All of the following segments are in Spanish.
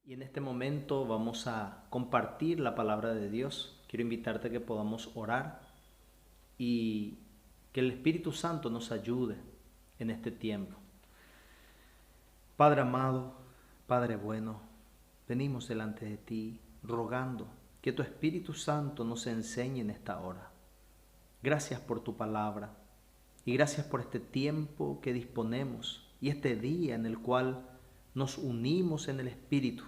Y en este momento vamos a compartir la palabra de Dios. Quiero invitarte a que podamos orar y que el Espíritu Santo nos ayude en este tiempo. Padre amado, Padre bueno, venimos delante de ti rogando que tu Espíritu Santo nos enseñe en esta hora. Gracias por tu palabra y gracias por este tiempo que disponemos y este día en el cual nos unimos en el Espíritu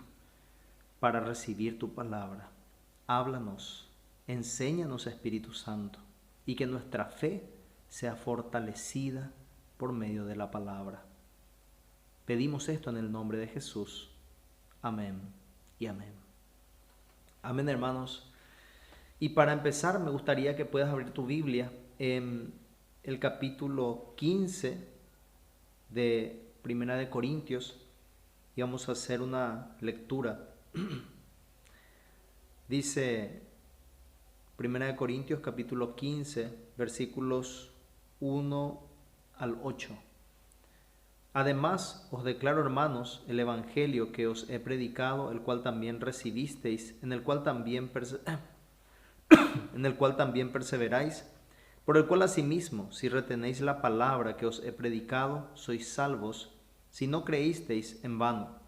para recibir tu palabra. Háblanos, enséñanos, Espíritu Santo, y que nuestra fe sea fortalecida por medio de la palabra. Pedimos esto en el nombre de Jesús. Amén y amén. Amén, hermanos. Y para empezar, me gustaría que puedas abrir tu Biblia en el capítulo 15 de Primera de Corintios y vamos a hacer una lectura. Dice Primera de Corintios capítulo 15, versículos 1 al 8. Además, os declaro, hermanos, el evangelio que os he predicado, el cual también recibisteis, en el cual también perseveráis, por el cual asimismo, si retenéis la palabra que os he predicado, sois salvos, si no creísteis en vano.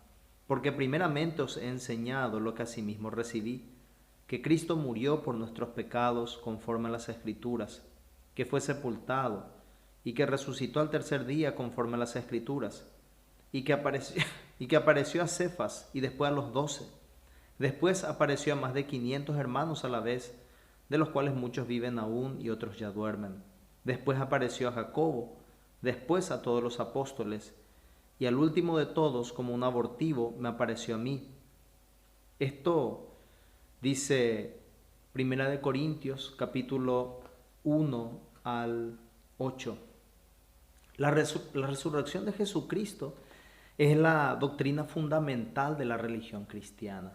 Porque primeramente os he enseñado lo que asimismo recibí, que Cristo murió por nuestros pecados conforme a las Escrituras, que fue sepultado y que resucitó al tercer día conforme a las Escrituras, y que apareció a Cefas y después a los 12. Después apareció a más de 500 hermanos a la vez, de los cuales muchos viven aún y otros ya duermen. Después apareció a Jacobo, después a todos los apóstoles, y al último de todos, como un abortivo, me apareció a mí. Esto dice Primera de Corintios, capítulo 1 al 8. La resurrección de Jesucristo es la doctrina fundamental de la religión cristiana.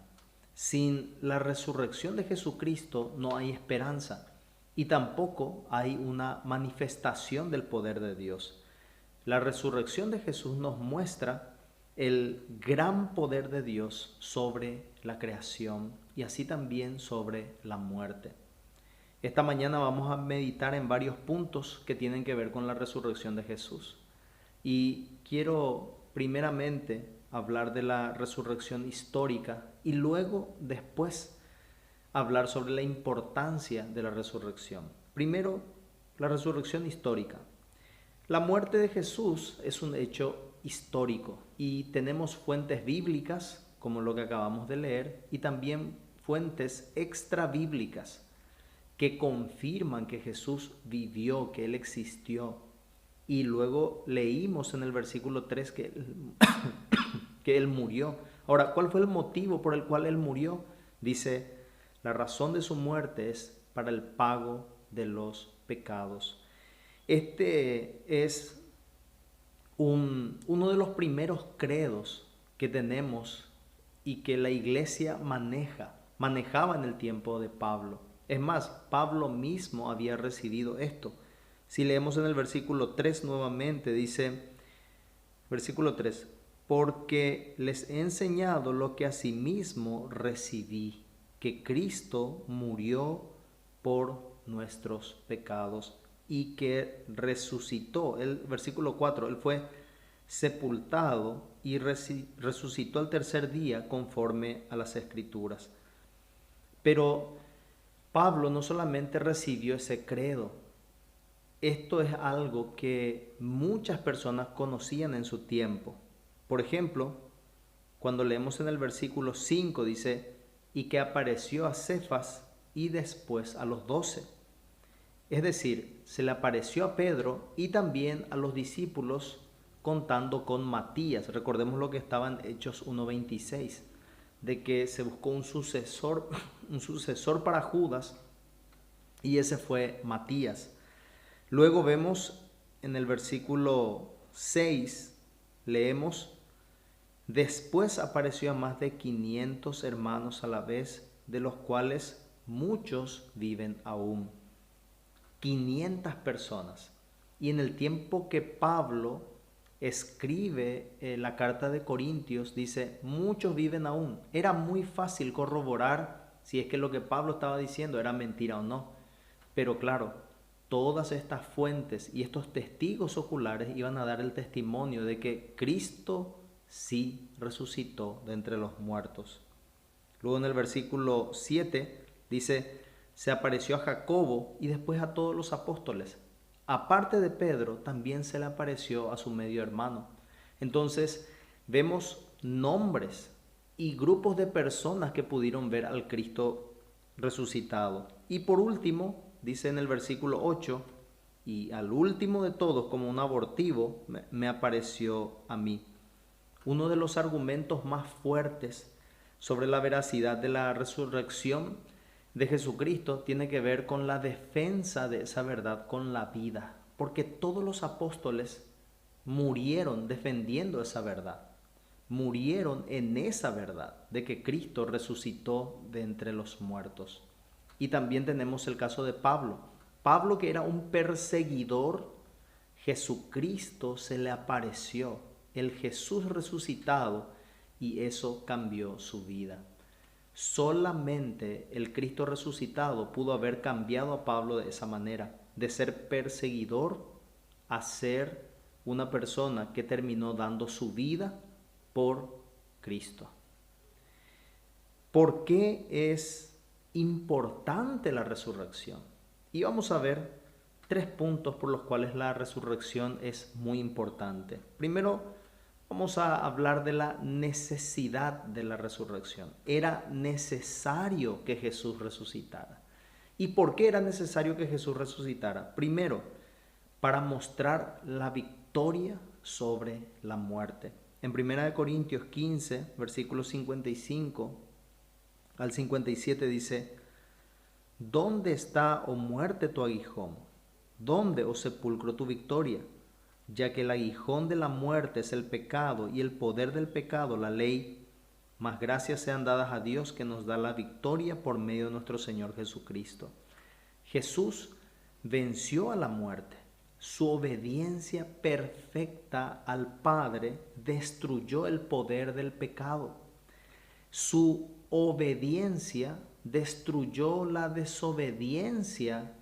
Sin la resurrección de Jesucristo no hay esperanza y tampoco hay una manifestación del poder de Dios. La resurrección de Jesús nos muestra el gran poder de Dios sobre la creación y así también sobre la muerte. Esta mañana vamos a meditar en varios puntos que tienen que ver con la resurrección de Jesús. Y quiero primeramente hablar de la resurrección histórica y luego después hablar sobre la importancia de la resurrección. Primero, la resurrección histórica. La muerte de Jesús es un hecho histórico y tenemos fuentes bíblicas, como lo que acabamos de leer, y también fuentes extrabíblicas que confirman que Jesús vivió, que Él existió. Y luego leímos en el versículo 3 que Él murió. Ahora, ¿cuál fue el motivo por el cual Él murió? Dice, la razón de su muerte es para el pago de los pecados. Este es uno de los primeros credos que tenemos y que la iglesia manejaba en el tiempo de Pablo. Es más, Pablo mismo había recibido esto. Si leemos en el versículo 3 nuevamente, dice, versículo 3, porque les he enseñado lo que asimismo recibí, que Cristo murió por nuestros pecados y que resucitó. El versículo 4, Él fue sepultado y resucitó al tercer día conforme a las Escrituras. Pero Pablo no solamente recibió ese credo, esto es algo que muchas personas conocían en su tiempo. Por ejemplo, cuando leemos en el versículo 5 dice, y que apareció a Cefas y después a los 12. Es decir, se le apareció a Pedro y también a los discípulos contando con Matías. Recordemos lo que estaba en Hechos 1:26, de que se buscó un sucesor para Judas y ese fue Matías. Luego vemos en el versículo 6, leemos, después apareció a más de 500 hermanos a la vez, de los cuales muchos viven aún. 500 personas. Y en el tiempo que Pablo escribe la carta de Corintios, dice, muchos viven aún. Era muy fácil corroborar si es que lo que Pablo estaba diciendo era mentira o no. Pero claro, todas estas fuentes y estos testigos oculares iban a dar el testimonio de que Cristo sí resucitó de entre los muertos. Luego en el versículo 7 dice, se apareció a Jacobo y después a todos los apóstoles. Aparte de Pedro, también se le apareció a su medio hermano. Entonces vemos nombres y grupos de personas que pudieron ver al Cristo resucitado. Y por último, dice en el versículo 8, y al último de todos, como un abortivo, me apareció a mí. Uno de los argumentos más fuertes sobre la veracidad de la resurrección de Jesucristo tiene que ver con la defensa de esa verdad con la vida, porque todos los apóstoles murieron defendiendo esa verdad, murieron en esa verdad de que Cristo resucitó de entre los muertos. Y también tenemos el caso de Pablo. Pablo, que era un perseguidor, Jesucristo se le apareció, el Jesús resucitado, y eso cambió su vida. Solamente el Cristo resucitado pudo haber cambiado a Pablo de esa manera, de ser perseguidor a ser una persona que terminó dando su vida por Cristo. ¿Por qué es importante la resurrección? Y vamos a ver 3 puntos por los cuales la resurrección es muy importante. Primero, vamos a hablar de la necesidad de la resurrección. Era necesario que Jesús resucitara. ¿Y por qué era necesario que Jesús resucitara? Primero, para mostrar la victoria sobre la muerte. En 1 Corintios 15, versículos 55 al 57 dice, ¿dónde está, oh muerte, tu aguijón? ¿Dónde, oh sepulcro, tu victoria? Ya que el aguijón de la muerte es el pecado y el poder del pecado la ley, mas gracias sean dadas a Dios que nos da la victoria por medio de nuestro Señor Jesucristo. Jesús venció a la muerte. Su obediencia perfecta al Padre destruyó el poder del pecado. Su obediencia destruyó la desobediencia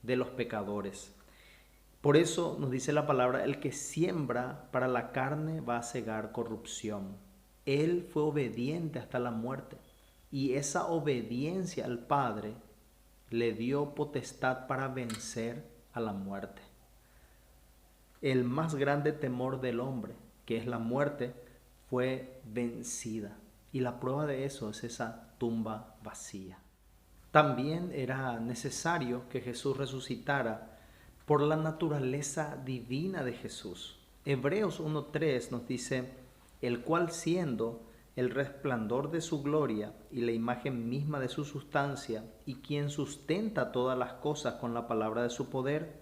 de los pecadores. Por eso nos dice la palabra, el que siembra para la carne va a segar corrupción. Él fue obediente hasta la muerte y esa obediencia al Padre le dio potestad para vencer a la muerte. El más grande temor del hombre, que es la muerte, fue vencida. Y la prueba de eso es esa tumba vacía. También era necesario que Jesús resucitara por la naturaleza divina de Jesús. Hebreos 1:3 nos dice, el cual siendo el resplandor de su gloria y la imagen misma de su sustancia, y quien sustenta todas las cosas con la palabra de su poder,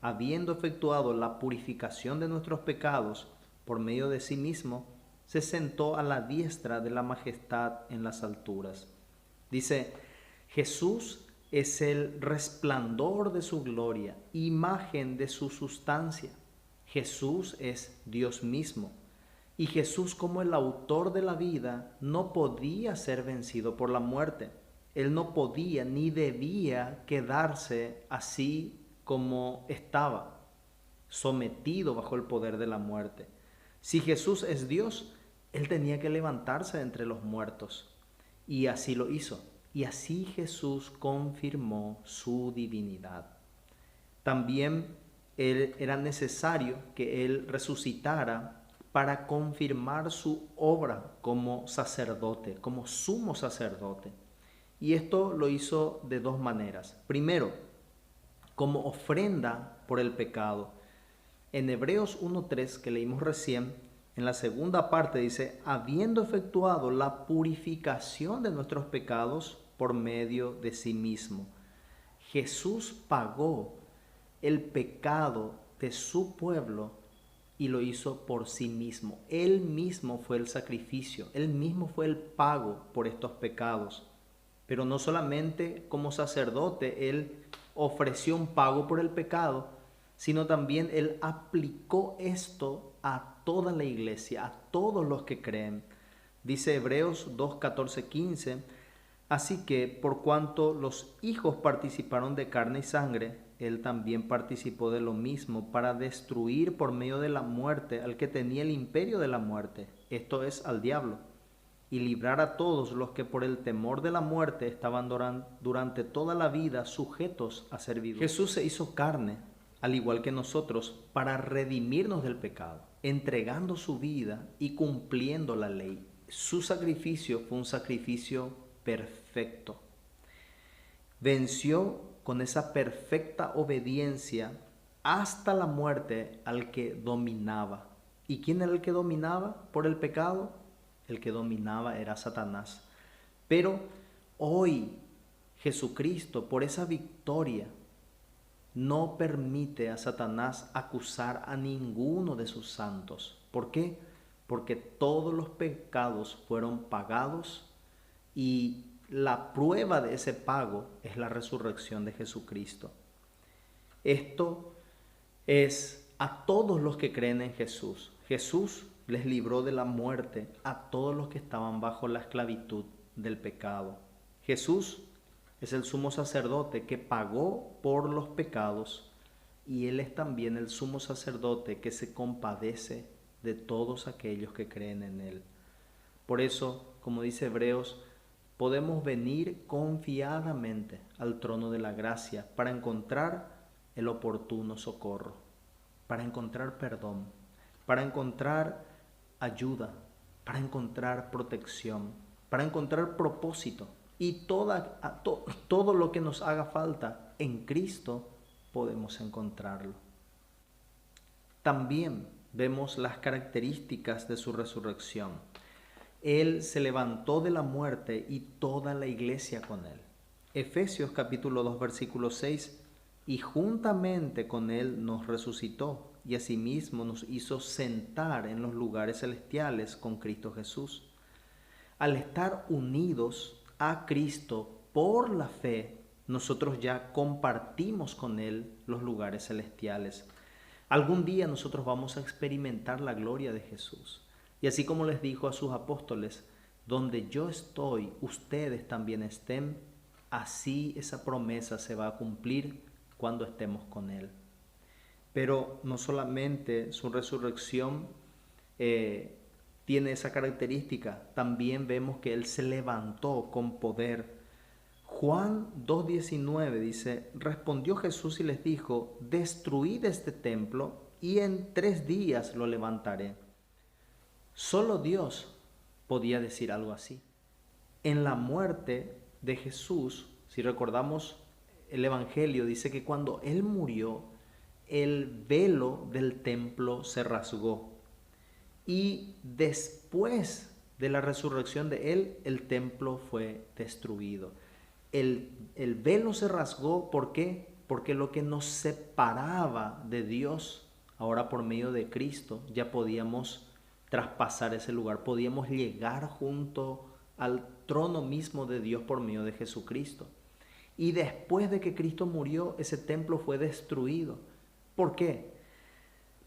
habiendo efectuado la purificación de nuestros pecados por medio de sí mismo, se sentó a la diestra de la majestad en las alturas. Dice, Jesús es el resplandor de su gloria, imagen de su sustancia. Jesús es Dios mismo. Y Jesús, como el autor de la vida, no podía ser vencido por la muerte. Él no podía ni debía quedarse así como estaba, sometido bajo el poder de la muerte. Si Jesús es Dios, Él tenía que levantarse de entre los muertos. Y así lo hizo. Y así Jesús confirmó su divinidad. También era necesario que Él resucitara para confirmar su obra como sacerdote, como sumo sacerdote. Y esto lo hizo de 2 maneras. Primero, como ofrenda por el pecado. En Hebreos 1:3, que leímos recién, en la segunda parte dice, habiendo efectuado la purificación de nuestros pecados por medio de sí mismo. Jesús pagó el pecado de su pueblo y lo hizo por sí mismo. Él mismo fue el sacrificio, Él mismo fue el pago por estos pecados. Pero no solamente como sacerdote Él ofreció un pago por el pecado, sino también Él aplicó esto a toda la iglesia, a todos los que creen. Dice Hebreos 2, 14, 15, así que por cuanto los hijos participaron de carne y sangre, él también participó de lo mismo para destruir por medio de la muerte al que tenía el imperio de la muerte, esto es, al diablo, y librar a todos los que por el temor de la muerte estaban durante toda la vida sujetos a servidumbre. Jesús se hizo carne, al igual que nosotros, para redimirnos del pecado, entregando su vida y cumpliendo la ley. Su sacrificio fue un sacrificio perfecto. Venció con esa perfecta obediencia hasta la muerte al que dominaba. ¿Y quién era el que dominaba por el pecado? El que dominaba era Satanás. Pero hoy Jesucristo, por esa victoria, no permite a Satanás acusar a ninguno de sus santos. ¿Por qué? Porque todos los pecados fueron pagados y la prueba de ese pago es la resurrección de Jesucristo. Esto es a todos los que creen en Jesús. Jesús les libró de la muerte a todos los que estaban bajo la esclavitud del pecado. Jesús es el sumo sacerdote que pagó por los pecados y Él es también el sumo sacerdote que se compadece de todos aquellos que creen en Él. Por eso, como dice Hebreos, podemos venir confiadamente al trono de la gracia para encontrar el oportuno socorro, para encontrar perdón, para encontrar ayuda, para encontrar protección, para encontrar propósito y todo lo que nos haga falta en Cristo podemos encontrarlo. También vemos las características de su resurrección. Él se levantó de la muerte y toda la iglesia con él. Efesios capítulo 2 versículo 6, y juntamente con él nos resucitó y asimismo nos hizo sentar en los lugares celestiales con Cristo Jesús. Al estar unidos a Cristo por la fe, nosotros ya compartimos con Él los lugares celestiales. Algún día nosotros vamos a experimentar la gloria de Jesús. Y así como les dijo a sus apóstoles, donde yo estoy, ustedes también estén, así esa promesa se va a cumplir cuando estemos con Él. Pero no solamente su resurrección tiene esa característica, también vemos que Él se levantó con poder. Juan 2:19 dice, respondió Jesús y les dijo, destruid este templo y en 3 días lo levantaré. Solo Dios podía decir algo así. En la muerte de Jesús, si recordamos el Evangelio, dice que cuando Él murió, el velo del templo se rasgó. Y después de la resurrección de Él, el templo fue destruido. El velo se rasgó, ¿por qué? Porque lo que nos separaba de Dios, ahora por medio de Cristo, ya podíamos traspasar ese lugar, podíamos llegar junto al trono mismo de Dios por medio de Jesucristo. Y después de que Cristo murió, ese templo fue destruido. ¿Por qué?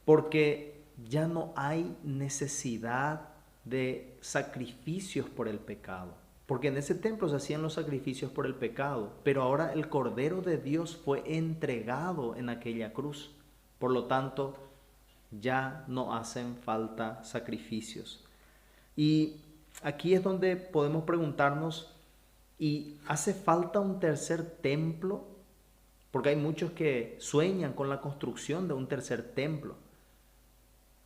Porque ya no hay necesidad de sacrificios por el pecado. Porque en ese templo se hacían los sacrificios por el pecado, pero ahora el Cordero de Dios fue entregado en aquella cruz. Por lo tanto, ya no hacen falta sacrificios. Y aquí es donde podemos preguntarnos, ¿y hace falta un tercer templo? Porque hay muchos que sueñan con la construcción de un tercer templo.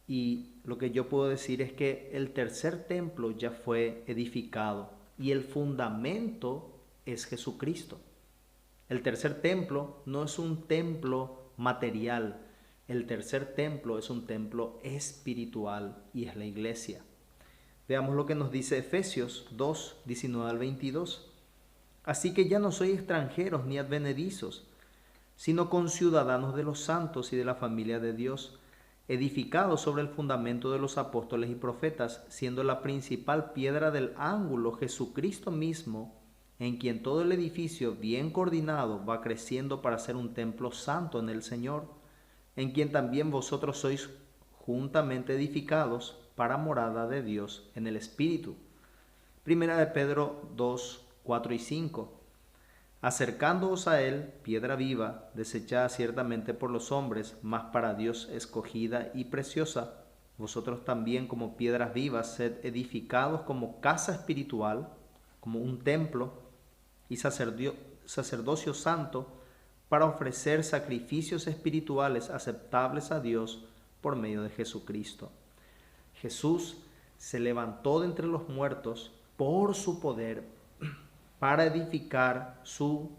Y lo que yo puedo decir es que el tercer templo ya fue edificado y el fundamento es Jesucristo. El tercer templo no es un templo material. El tercer templo es un templo espiritual y es la iglesia. Veamos lo que nos dice Efesios 2, 19 al 22. Así que ya no sois extranjeros ni advenedizos, sino conciudadanos de los santos y de la familia de Dios, edificados sobre el fundamento de los apóstoles y profetas, siendo la principal piedra del ángulo Jesucristo mismo, en quien todo el edificio bien coordinado va creciendo para ser un templo santo en el Señor, en quien también vosotros sois juntamente edificados para morada de Dios en el Espíritu. Primera de Pedro 2, 4 y 5. Acercándoos a él, piedra viva, desechada ciertamente por los hombres, mas para Dios escogida y preciosa, vosotros también como piedras vivas sed edificados como casa espiritual, como un templo y sacerdocio santo, para ofrecer sacrificios espirituales aceptables a Dios por medio de Jesucristo. Jesús se levantó de entre los muertos por su poder para edificar su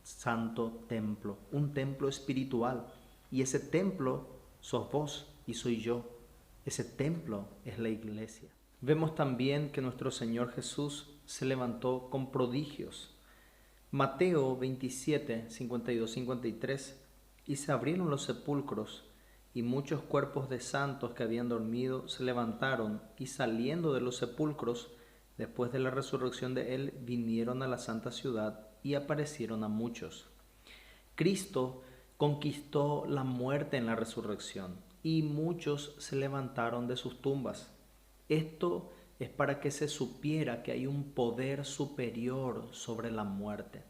santo templo, un templo espiritual. Y ese templo sos vos y soy yo. Ese templo es la iglesia. Vemos también que nuestro Señor Jesús se levantó con prodigios. Mateo 27, 52, 53. Y se abrieron los sepulcros, y muchos cuerpos de santos que habían dormido se levantaron, y saliendo de los sepulcros, después de la resurrección de él, vinieron a la santa ciudad y aparecieron a muchos. Cristo conquistó la muerte en la resurrección y muchos se levantaron de sus tumbas. Esto es para que se supiera que hay un poder superior sobre la muerte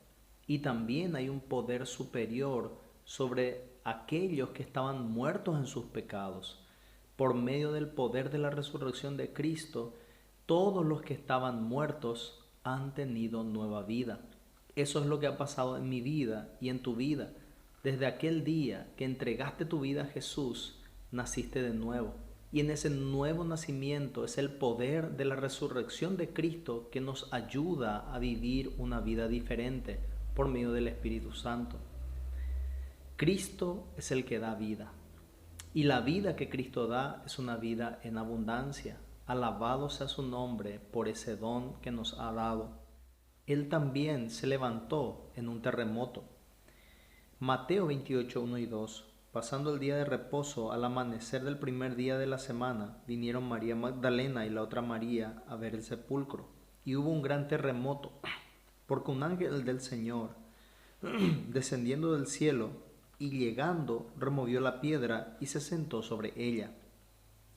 y también hay un poder superior sobre aquellos que estaban muertos en sus pecados. Por medio del poder de la resurrección de Cristo, todos los que estaban muertos han tenido nueva vida. Eso es lo que ha pasado en mi vida y en tu vida. Desde aquel día que entregaste tu vida a Jesús, naciste de nuevo. Y en ese nuevo nacimiento es el poder de la resurrección de Cristo que nos ayuda a vivir una vida diferente por medio del Espíritu Santo. Cristo es el que da vida. Y la vida que Cristo da es una vida en abundancia. Alabado sea su nombre por ese don que nos ha dado. Él también se levantó en un terremoto. Mateo 28, 1 y 2. Pasando el día de reposo, al amanecer del primer día de la semana, vinieron María Magdalena y la otra María a ver el sepulcro. Y hubo un gran terremoto, porque un ángel del Señor, descendiendo del cielo y llegando, removió la piedra y se sentó sobre ella.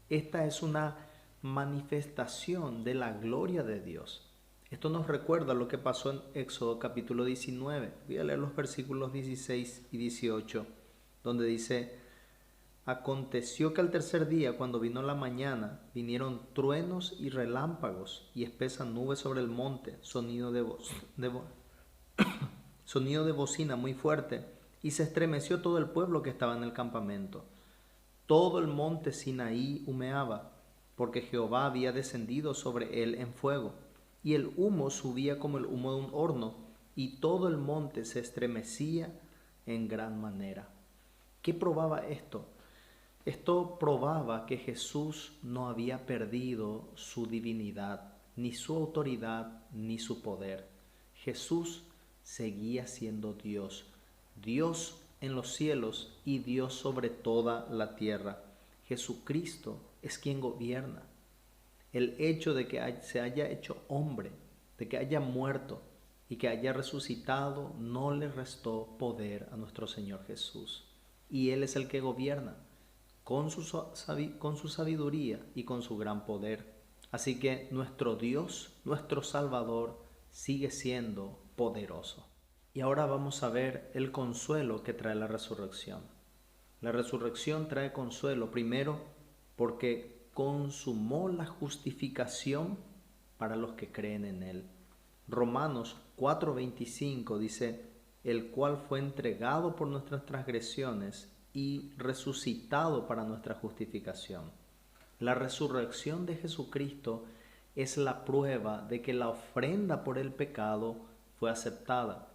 Esta es una manifestación de la gloria de Dios. Esto nos recuerda lo que pasó en Éxodo capítulo 19. Voy a leer los versículos 16 y 18, donde dice: Aconteció que al tercer día, cuando vino la mañana, vinieron truenos y relámpagos y espesa nube sobre el monte, sonido de bocina muy fuerte, y se estremeció todo el pueblo que estaba en el campamento. Todo el monte Sinaí humeaba, porque Jehová había descendido sobre él en fuego, y el humo subía como el humo de un horno, y todo el monte se estremecía en gran manera. ¿Qué probaba esto? Esto probaba que Jesús no había perdido su divinidad, ni su autoridad, ni su poder. Jesús seguía siendo Dios, Dios en los cielos y Dios sobre toda la tierra. Jesucristo es quien gobierna. El hecho de que se haya hecho hombre, de que haya muerto y que haya resucitado, no le restó poder a nuestro Señor Jesús. Y Él es el que gobierna con su sabiduría y con su gran poder. Así que nuestro Dios, nuestro Salvador, sigue siendo poderoso. Y ahora vamos a ver el consuelo que trae la resurrección. La resurrección trae consuelo, primero, porque consumó la justificación para los que creen en Él. Romanos 4:25 dice: el cual fue entregado por nuestras transgresiones y resucitado para nuestra justificación. La resurrección de Jesucristo es la prueba de que la ofrenda por el pecado fue aceptada.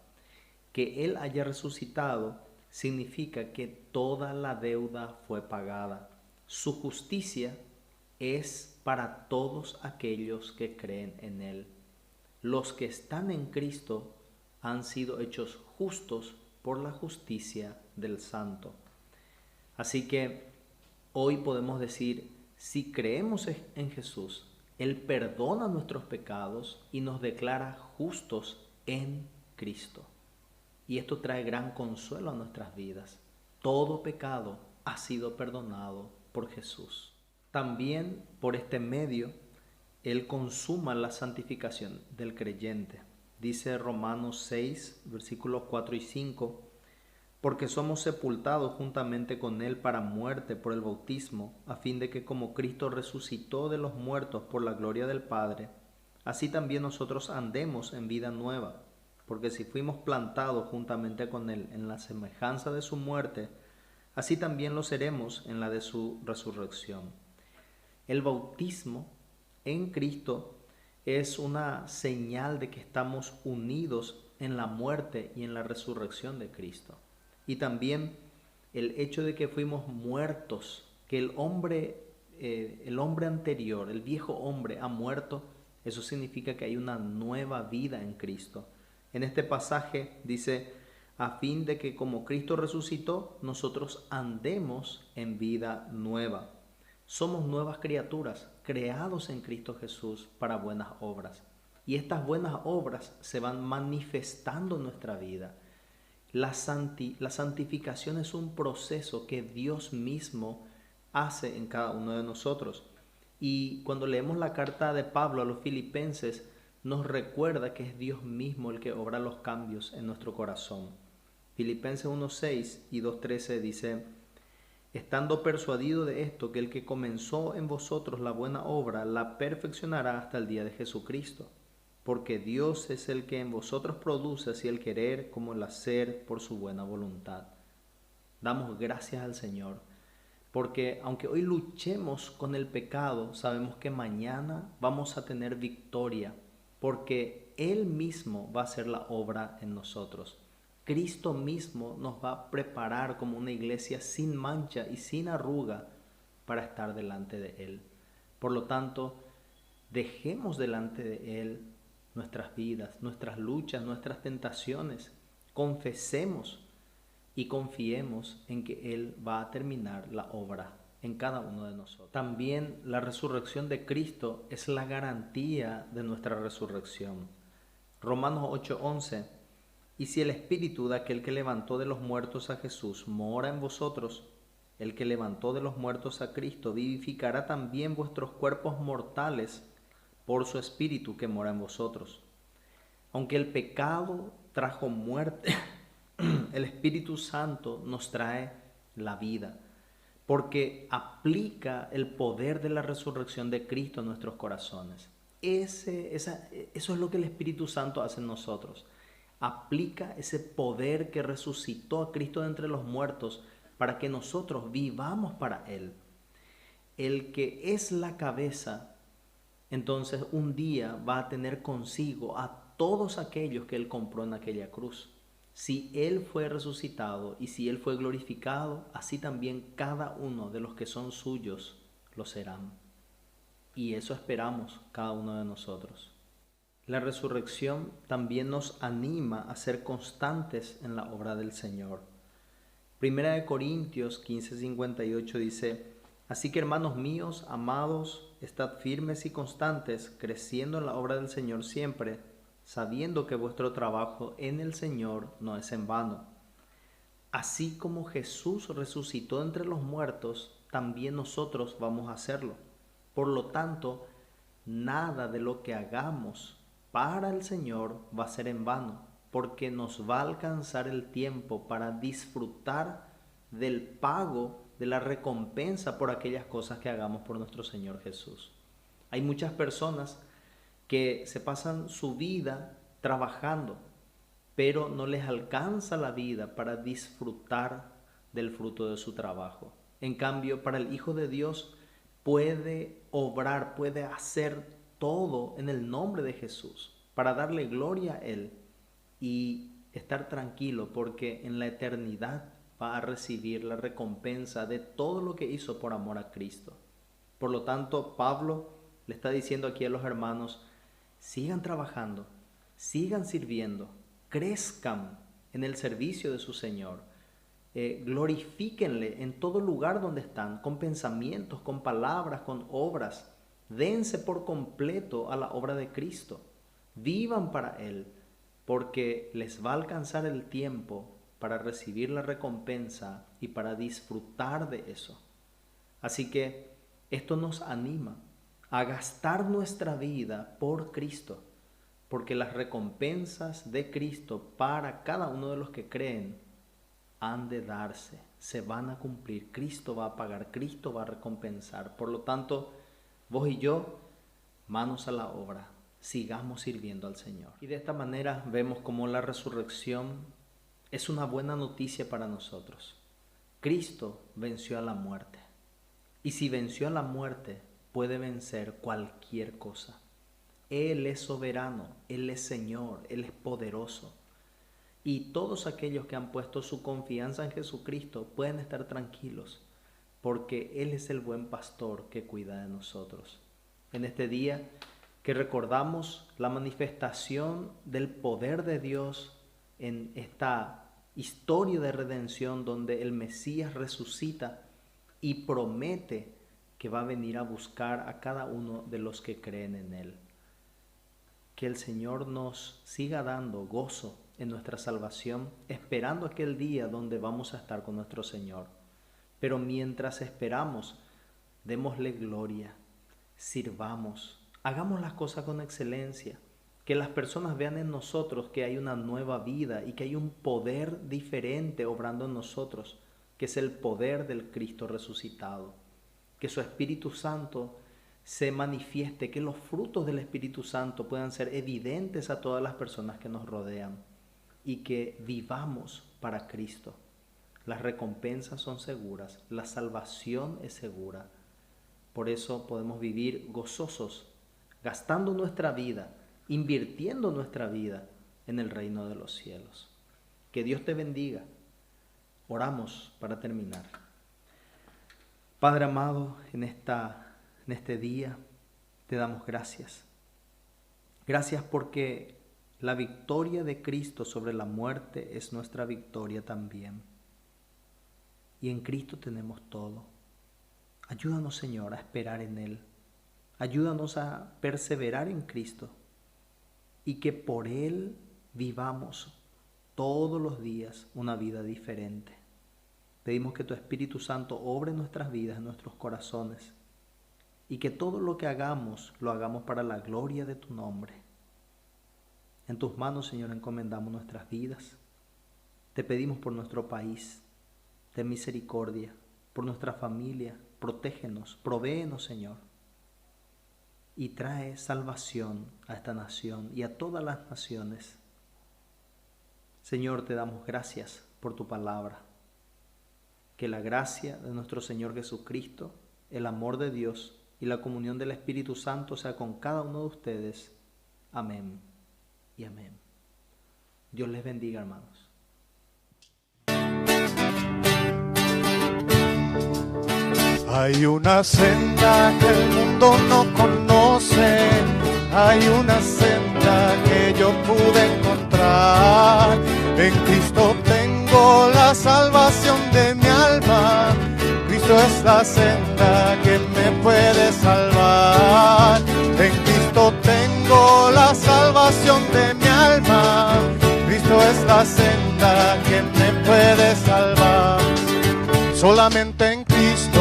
Que Él haya resucitado significa que toda la deuda fue pagada. Su justicia es para todos aquellos que creen en Él. Los que están en Cristo han sido hechos justos por la justicia del Santo. Así que hoy podemos decir, si creemos en Jesús, Él perdona nuestros pecados y nos declara justos en Cristo. Y esto trae gran consuelo a nuestras vidas. Todo pecado ha sido perdonado por Jesús. También por este medio, Él consuma la santificación del creyente. Dice Romanos 6, versículos 4 y 5, porque somos sepultados juntamente con Él para muerte por el bautismo, a fin de que como Cristo resucitó de los muertos por la gloria del Padre, así también nosotros andemos en vida nueva. Porque si fuimos plantados juntamente con Él en la semejanza de su muerte, así también lo seremos en la de su resurrección. El bautismo en Cristo es una señal de que estamos unidos en la muerte y en la resurrección de Cristo. Y también el hecho de que fuimos muertos, que el hombre anterior, el viejo hombre ha muerto, eso significa que hay una nueva vida en Cristo. En este pasaje dice, a fin de que como Cristo resucitó, nosotros andemos en vida nueva. Somos nuevas criaturas, creados en Cristo Jesús para buenas obras. Y estas buenas obras se van manifestando en nuestra vida. La santificación es un proceso que Dios mismo hace en cada uno de nosotros. Y cuando leemos la carta de Pablo a los Filipenses, nos recuerda que es Dios mismo el que obra los cambios en nuestro corazón. Filipenses 1:6 y 2:13 dice, estando persuadido de esto, que el que comenzó en vosotros la buena obra, la perfeccionará hasta el día de Jesucristo. Porque Dios es el que en vosotros produce así el querer como el hacer por su buena voluntad. Damos gracias al Señor, porque aunque hoy luchemos con el pecado, sabemos que mañana vamos a tener victoria, porque Él mismo va a hacer la obra en nosotros. Cristo mismo nos va a preparar como una iglesia sin mancha y sin arruga para estar delante de Él. Por lo tanto, dejemos delante de Él nuestras vidas, nuestras luchas, nuestras tentaciones. Confesemos y confiemos en que Él va a terminar la obra en cada uno de nosotros. También la resurrección de Cristo es la garantía de nuestra resurrección. Romanos 8:11, y si el Espíritu de aquel que levantó de los muertos a Jesús mora en vosotros, el que levantó de los muertos a Cristo vivificará también vuestros cuerpos mortales por su Espíritu que mora en vosotros. Aunque el pecado trajo muerte, el Espíritu Santo nos trae la vida, porque aplica el poder de la resurrección de Cristo en nuestros corazones. Eso es lo que el Espíritu Santo hace en nosotros. Aplica ese poder que resucitó a Cristo de entre los muertos para que nosotros vivamos para Él. El que es la cabeza, entonces un día va a tener consigo a todos aquellos que Él compró en aquella cruz. Si Él fue resucitado y si Él fue glorificado, así también cada uno de los que son suyos lo serán. Y eso esperamos cada uno de nosotros. La resurrección también nos anima a ser constantes en la obra del Señor. Primera de Corintios 15:58 dice, así que hermanos míos, amados, estad firmes y constantes, creciendo en la obra del Señor siempre, sabiendo que vuestro trabajo en el Señor no es en vano. Así como Jesús resucitó entre los muertos, también nosotros vamos a hacerlo. Por lo tanto, nada de lo que hagamos para el Señor va a ser en vano, porque nos va a alcanzar el tiempo para disfrutar del pago, de la recompensa por aquellas cosas que hagamos por nuestro Señor Jesús. Hay muchas personas que se pasan su vida trabajando, pero no les alcanza la vida para disfrutar del fruto de su trabajo. En cambio, para el Hijo de Dios puede obrar, puede hacer todo en el nombre de Jesús, para darle gloria a Él y estar tranquilo, porque en la eternidad va a recibir la recompensa de todo lo que hizo por amor a Cristo. Por lo tanto, Pablo le está diciendo aquí a los hermanos, sigan trabajando, sigan sirviendo, crezcan en el servicio de su Señor, glorifíquenle en todo lugar donde están, con pensamientos, con palabras, con obras. Dense por completo a la obra de Cristo. Vivan para Él, porque les va a alcanzar el tiempo para recibir la recompensa y para disfrutar de eso. Así que esto nos anima a gastar nuestra vida por Cristo, porque las recompensas de Cristo para cada uno de los que creen han de darse, se van a cumplir. Cristo va a pagar, Cristo va a recompensar. Por lo tanto, vos y yo, manos a la obra, sigamos sirviendo al Señor. Y de esta manera vemos cómo la resurrección es una buena noticia para nosotros. Cristo venció a la muerte. Y si venció a la muerte, puede vencer cualquier cosa. Él es soberano, Él es Señor, Él es poderoso. Y todos aquellos que han puesto su confianza en Jesucristo pueden estar tranquilos, porque Él es el buen pastor que cuida de nosotros. En este día que recordamos la manifestación del poder de Dios en esta historia de redención donde el Mesías resucita y promete que va a venir a buscar a cada uno de los que creen en Él. Que el Señor nos siga dando gozo en nuestra salvación, esperando aquel día donde vamos a estar con nuestro Señor. Pero mientras esperamos, démosle gloria, sirvamos, hagamos las cosas con excelencia, que las personas vean en nosotros que hay una nueva vida y que hay un poder diferente obrando en nosotros, que es el poder del Cristo resucitado. Que su Espíritu Santo se manifieste, que los frutos del Espíritu Santo puedan ser evidentes a todas las personas que nos rodean y que vivamos para Cristo. Las recompensas son seguras, la salvación es segura. Por eso podemos vivir gozosos, gastando nuestra vida, invirtiendo nuestra vida en el reino de los cielos. Que Dios te bendiga. Oramos para terminar. Padre amado, en este día te damos gracias. Gracias porque la victoria de Cristo sobre la muerte es nuestra victoria también. Y en Cristo tenemos todo. Ayúdanos, Señor, a esperar en Él. Ayúdanos a perseverar en Cristo y que por Él vivamos todos los días una vida diferente. Pedimos que tu Espíritu Santo obre en nuestras vidas, en nuestros corazones, y que todo lo que hagamos, lo hagamos para la gloria de tu nombre. En tus manos, Señor, encomendamos nuestras vidas. Te pedimos por nuestro país, ten misericordia, por nuestra familia, protégenos, provéenos, Señor, y trae salvación a esta nación y a todas las naciones. Señor, te damos gracias por tu palabra. Que la gracia de nuestro Señor Jesucristo, el amor de Dios y la comunión del Espíritu Santo sea con cada uno de ustedes. Amén y amén. Dios les bendiga, hermanos. Hay una senda que el mundo no conoce, hay una senda que yo pude encontrar. En Cristo tengo la salvación de mi alma. Cristo es la senda que me puede salvar. En Cristo tengo la salvación de mi alma. Cristo es la senda que me puede salvar. Solamente en Cristo,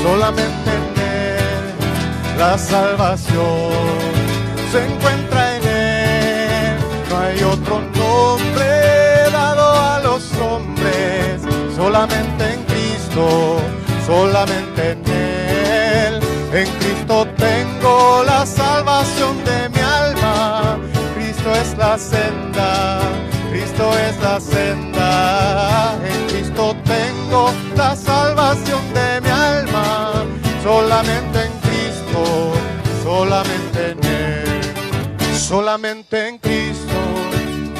solamente en Él, la salvación se encuentra en Él. No hay otro nombre dado a los hombres, solamente en Cristo, solamente en Él. En Cristo tengo la salvación de mi alma. Cristo es la senda, Cristo es la senda. En Cristo tengo la salvación de mi alma. Solamente en Cristo, solamente en Él. Solamente en Cristo,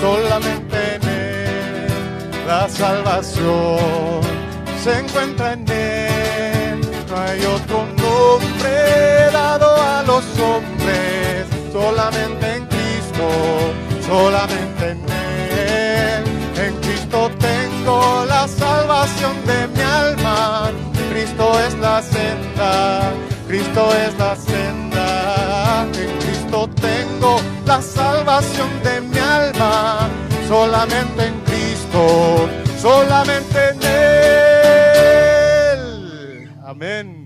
solamente en Él. La salvación se encuentra en Él. No hay otro nombre dado a los hombres, solamente en Cristo, solamente en Él. En Cristo tengo la salvación de mi alma. Cristo es la senda, Cristo es la senda. En Cristo tengo la salvación de mi alma. Solamente en Cristo, solamente en Él. Amén. Amén.